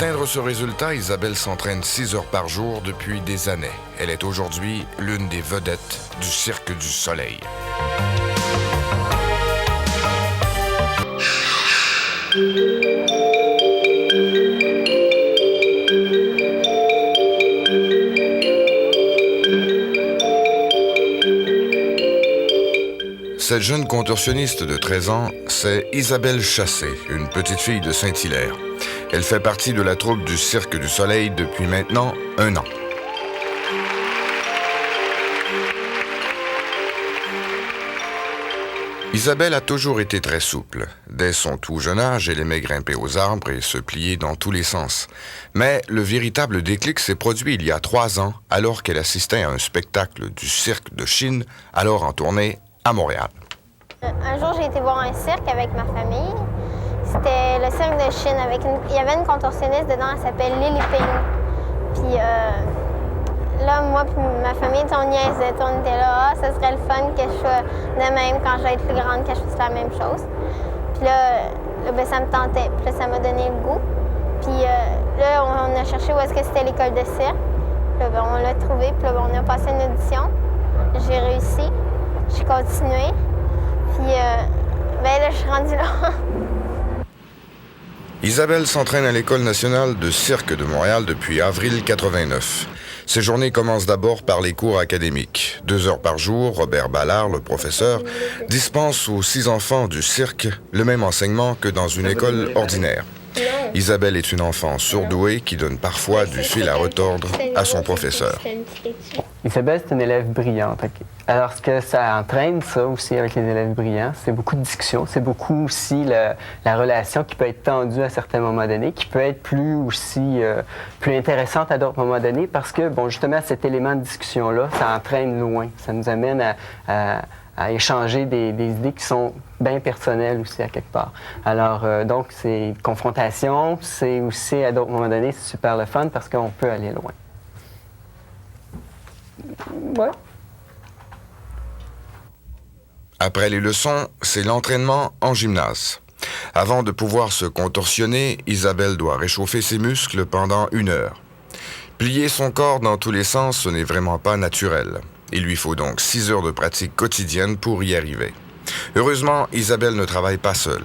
atteindre ce résultat, Isabelle s'entraîne 6 heures par jour depuis des années. Elle est aujourd'hui l'une des vedettes du Cirque du Soleil. Cette jeune contorsionniste de 13 ans, c'est Isabelle Chassé, une petite fille de Saint-Hilaire. Elle fait partie de la troupe du Cirque du Soleil depuis maintenant 1 an. Isabelle a toujours été très souple. Dès son tout jeune âge, elle aimait grimper aux arbres et se plier dans tous les sens. Mais le véritable déclic s'est produit il y a 3 ans, alors qu'elle assistait à un spectacle du Cirque de Chine, alors en tournée à Montréal. Un jour, j'ai été voir un cirque avec ma famille. C'était le Cirque de Chine. Il y avait une contorsionniste dedans, elle s'appelle Lily Ping. Puis là, moi et ma famille, on niaisait. On était là, ça serait le fun que je sois de même quand je vais être plus grande, que je fasse la même chose. Puis là, ça me tentait. Puis là, ça m'a donné le goût. Puis là, on a cherché où est-ce que c'était l'école de cirque. Puis là, on l'a trouvé. Puis là, on a passé une audition. J'ai réussi. J'ai continué. Puis là, je suis rendue là. Isabelle s'entraîne à l'École nationale de cirque de Montréal depuis avril 89. Ses journées commencent d'abord par les cours académiques. 2 heures par jour, Robert Ballard, le professeur, dispense aux 6 enfants du cirque le même enseignement que dans une école ordinaire. Isabelle est une enfant surdouée qui donne parfois du fil à retordre à son professeur. Isabelle, c'est une élève brillante. Alors, ce que ça entraîne, ça aussi, avec les élèves brillants, c'est beaucoup de discussion. C'est beaucoup aussi la relation qui peut être tendue à certains moments donnés, qui peut être plus intéressante à d'autres moments donnés, parce que, bon, justement, cet élément de discussion-là, ça entraîne loin. Ça nous amène à échanger des idées qui sont bien personnelles aussi, à quelque part. Alors, donc, c'est une confrontation, c'est aussi, à d'autres moments donnés, c'est super le fun, parce qu'on peut aller loin. Ouais. Après les leçons, c'est l'entraînement en gymnase. Avant de pouvoir se contorsionner, Isabelle doit réchauffer ses muscles pendant 1 heure. Plier son corps dans tous les sens, ce n'est vraiment pas naturel. Il lui faut donc 6 heures de pratique quotidienne pour y arriver. Heureusement, Isabelle ne travaille pas seule.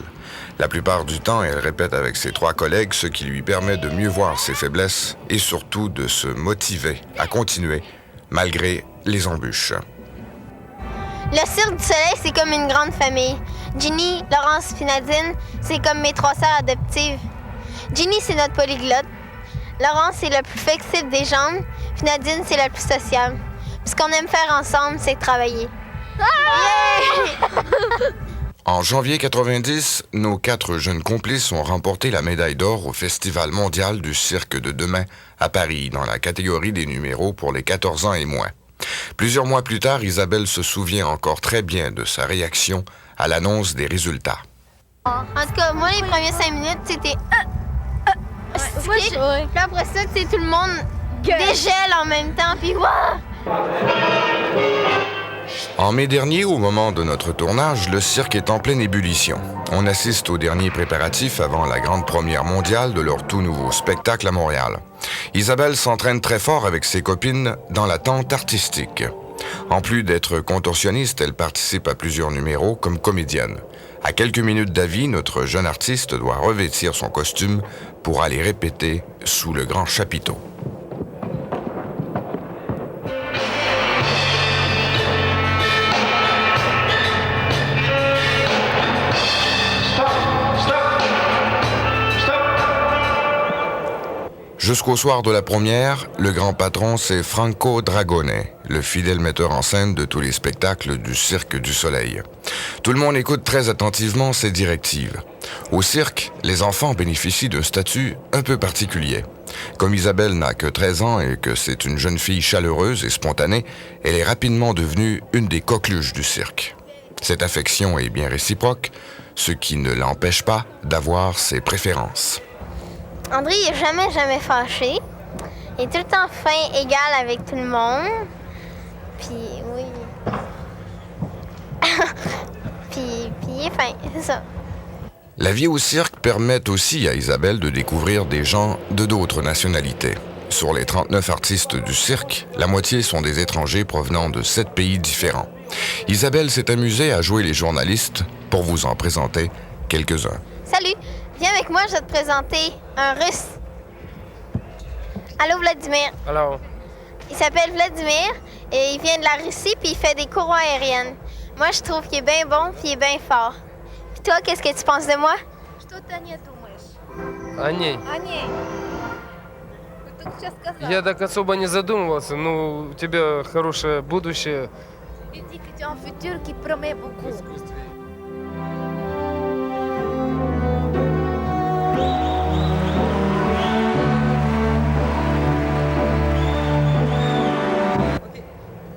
La plupart du temps, elle répète avec ses 3 collègues, ce qui lui permet de mieux voir ses faiblesses et surtout de se motiver à continuer, malgré les embûches. Le Cirque du Soleil, c'est comme une grande famille. Ginny, Laurence et Nadine, c'est comme mes 3 sœurs adoptives. Ginny, c'est notre polyglotte. Laurence, c'est le plus flexible des jambes. Puis Nadine, c'est la plus sociable. Puis ce qu'on aime faire ensemble, c'est travailler. En janvier 90, nos 4 jeunes complices ont remporté la médaille d'or au Festival mondial du cirque de demain à Paris, dans la catégorie des numéros pour les 14 ans et moins. Plusieurs mois plus tard, Isabelle se souvient encore très bien de sa réaction à l'annonce des résultats. En tout cas, moi, les premières 5 minutes, c'était... Puis après ça, tout le monde dégèle en même temps, puis... En mai dernier, au moment de notre tournage, le cirque est en pleine ébullition. On assiste aux derniers préparatifs avant la grande première mondiale de leur tout nouveau spectacle à Montréal. Isabelle s'entraîne très fort avec ses copines dans la tente artistique. En plus d'être contorsionniste, elle participe à plusieurs numéros comme comédienne. À quelques minutes d'avis, notre jeune artiste doit revêtir son costume pour aller répéter sous le grand chapiteau. Jusqu'au soir de la première, le grand patron, c'est Franco Dragone, le fidèle metteur en scène de tous les spectacles du Cirque du Soleil. Tout le monde écoute très attentivement ses directives. Au cirque, les enfants bénéficient d'un statut un peu particulier. Comme Isabelle n'a que 13 ans et que c'est une jeune fille chaleureuse et spontanée, elle est rapidement devenue une des coqueluches du cirque. Cette affection est bien réciproque, ce qui ne l'empêche pas d'avoir ses préférences. André, il n'est jamais fâché. Il est tout le temps fin, égal avec tout le monde. Puis, oui. puis il est fin, c'est ça. La vie au cirque permet aussi à Isabelle de découvrir des gens de d'autres nationalités. Sur les 39 artistes du cirque, la moitié sont des étrangers provenant de 7 pays différents. Isabelle s'est amusée à jouer les journalistes pour vous en présenter quelques-uns. Salut, viens avec moi, je vais te présenter un Russe. Allô Vladimir. Alors, Il s'appelle Vladimir et il vient de la Russie puis il fait des courroies aériennes. Moi, je trouve qu'il est bien bon puis il est bien fort. Puis toi, qu'est-ce que tu penses de moi? Что ты о ней думаешь? о ней. О ней. Ты только сейчас сказал. Я так особо не задумывался, но у тебя хорошее будущее. Il dit que tu as un futur qui promet beaucoup.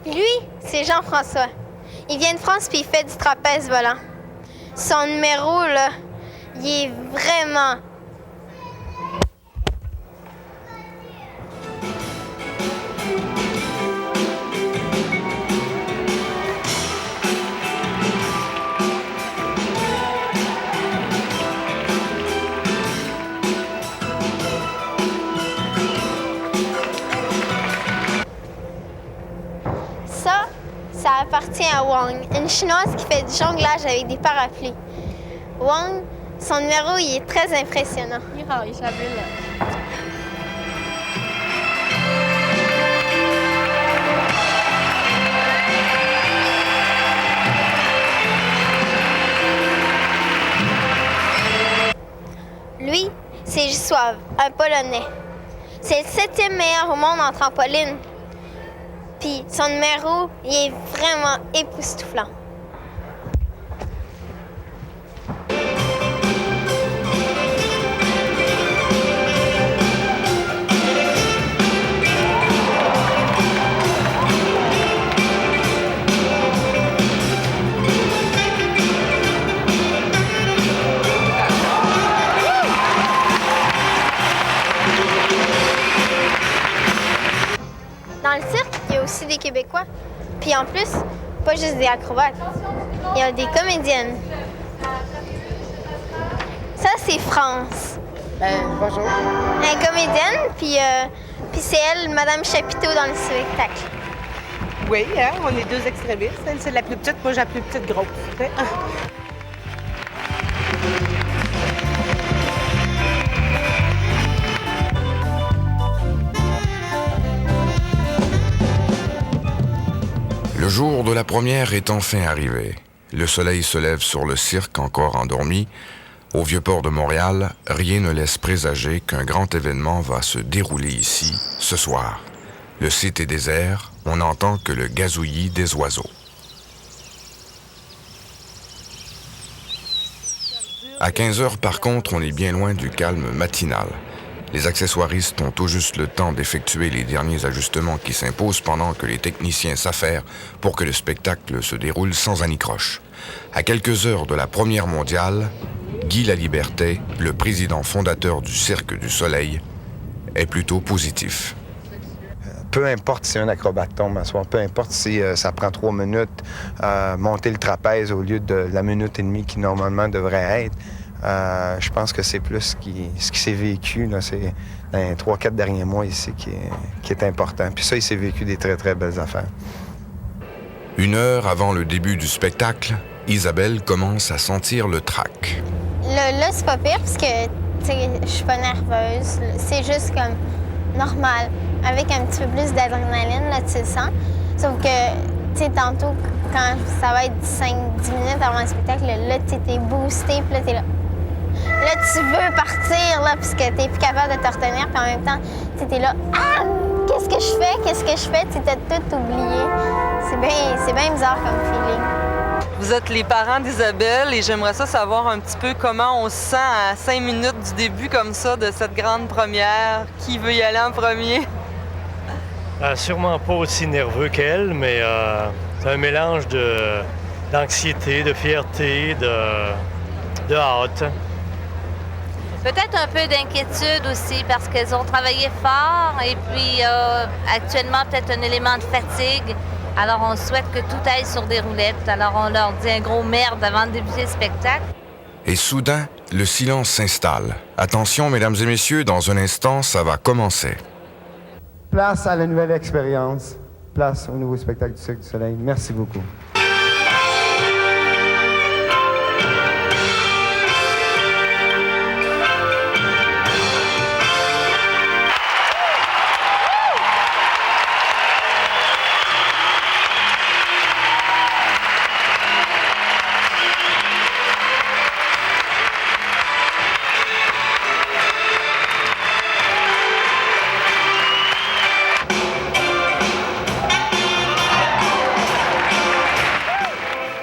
Lui, c'est Jean-François. Il vient de France puis il fait du trapèze volant. Son numéro, là, il est vraiment... Ça appartient à Wang, une chinoise qui fait du jonglage avec des parapluies. Wang, son numéro, il est très impressionnant. 你好，Isabella。Lui, c'est Gisław, un Polonais. C'est le 7e meilleur au monde en trampoline. Puis son numéro, il est vraiment époustouflant. Dans le cirque, il y a aussi des Québécois. Puis en plus, pas juste des acrobates. Il y a des comédiennes. Ça, c'est France. Bonjour. Elle est comédienne, puis c'est elle, Madame Chapiteau, dans le spectacle. Oui, hein, on est deux extrémistes. Elle, c'est la plus petite, moi, j'ai la plus petite grosse. Le jour de la première est enfin arrivé. Le soleil se lève sur le cirque encore endormi. Au Vieux-Port de Montréal, rien ne laisse présager qu'un grand événement va se dérouler ici, ce soir. Le site est désert, on n'entend que le gazouillis des oiseaux. À 15 heures, par contre, on est bien loin du calme matinal. Les accessoiristes ont tout juste le temps d'effectuer les derniers ajustements qui s'imposent pendant que les techniciens s'affairent pour que le spectacle se déroule sans anicroche. À quelques heures de la première mondiale, Guy Laliberté, le président fondateur du Cirque du Soleil, est plutôt positif. Peu importe si un acrobate tombe à soir, peu importe si ça prend 3 minutes monter le trapèze au lieu de la minute et demie qui normalement devrait être, je pense que c'est plus ce qui s'est vécu là, c'est dans les 3-4 derniers mois ici qui est important. Puis ça, il s'est vécu des très, très belles affaires. 1 heure avant le début du spectacle, Isabelle commence à sentir le trac. Là, c'est pas pire parce que je suis pas nerveuse. C'est juste comme normal. Avec un petit peu plus d'adrénaline, là, tu le sens. Sauf que, tantôt, quand ça va être 5-10 minutes avant le spectacle, là, t'es boosté, puis là, t'es là. Là, tu veux partir, là, parce que t'es plus capable de te retenir, puis en même temps, t'es là. Ah! Qu'est-ce que je fais? Qu'est-ce que je fais? Tu t'as tout oublié. C'est bien bizarre comme feeling. Vous êtes les parents d'Isabelle et j'aimerais ça savoir un petit peu comment on se sent à 5 minutes du début comme ça de cette grande première. Qui veut y aller en premier? Sûrement pas aussi nerveux qu'elle, mais c'est un mélange d'anxiété, de fierté, de hâte. Peut-être un peu d'inquiétude aussi parce qu'elles ont travaillé fort et puis actuellement peut-être un élément de fatigue. Alors on souhaite que tout aille sur des roulettes. Alors on leur dit un gros merde avant de débuter le spectacle. Et soudain, le silence s'installe. Attention, mesdames et messieurs, dans un instant, ça va commencer. Place à la nouvelle expérience. Place au nouveau spectacle du Cirque du Soleil. Merci beaucoup.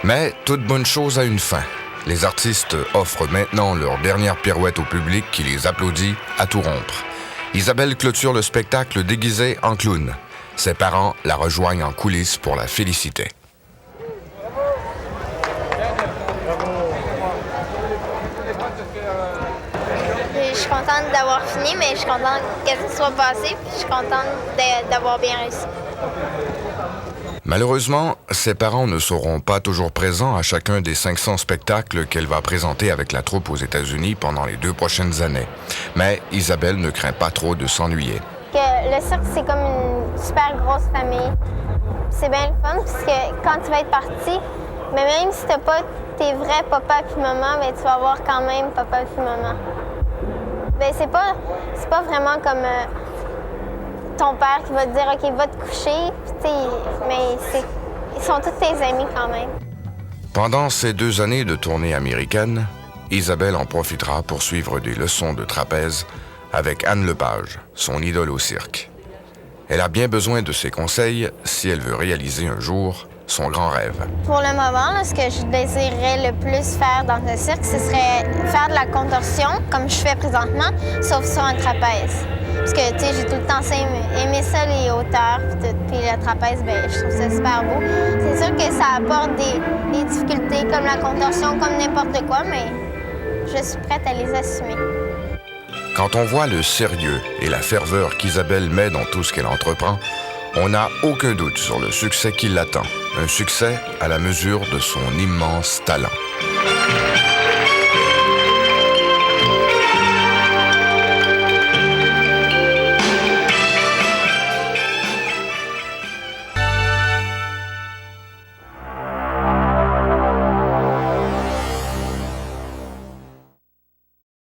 Mais toute bonne chose a une fin. Les artistes offrent maintenant leur dernière pirouette au public qui les applaudit à tout rompre. Isabelle clôture le spectacle déguisée en clown. Ses parents la rejoignent en coulisses pour la féliciter. Je suis contente d'avoir fini, mais je suis contente que ça soit passé, puis je suis contente d'avoir bien réussi. Malheureusement, ses parents ne seront pas toujours présents à chacun des 500 spectacles qu'elle va présenter avec la troupe aux États-Unis pendant les 2 prochaines années. Mais Isabelle ne craint pas trop de s'ennuyer. Le cirque, c'est comme une super grosse famille. C'est bien le fun, parce que quand tu vas être parti, mais même si tu n'as pas tes vrais papa puis maman, ben, tu vas avoir quand même papa puis maman. Ben, c'est pas vraiment comme ton père qui va te dire « OK, va te coucher », mais ils sont tous tes amis quand même. Pendant ces 2 années de tournée américaine, Isabelle en profitera pour suivre des leçons de trapèze avec Anne Lepage, son idole au cirque. Elle a bien besoin de ses conseils si elle veut réaliser un jour son grand rêve. Pour le moment, là, ce que je désirerais le plus faire dans le cirque, ce serait faire de la contorsion, comme je fais présentement, sauf sur un trapèze. Parce que, tu sais, j'ai tout le temps aimé ça, les hauteurs, puis le trapèze, ben, je trouve ça super beau. C'est sûr que ça apporte des difficultés comme la contorsion, comme n'importe quoi, mais je suis prête à les assumer. Quand on voit le sérieux et la ferveur qu'Isabelle met dans tout ce qu'elle entreprend, on n'a aucun doute sur le succès qui l'attend. Un succès à la mesure de son immense talent.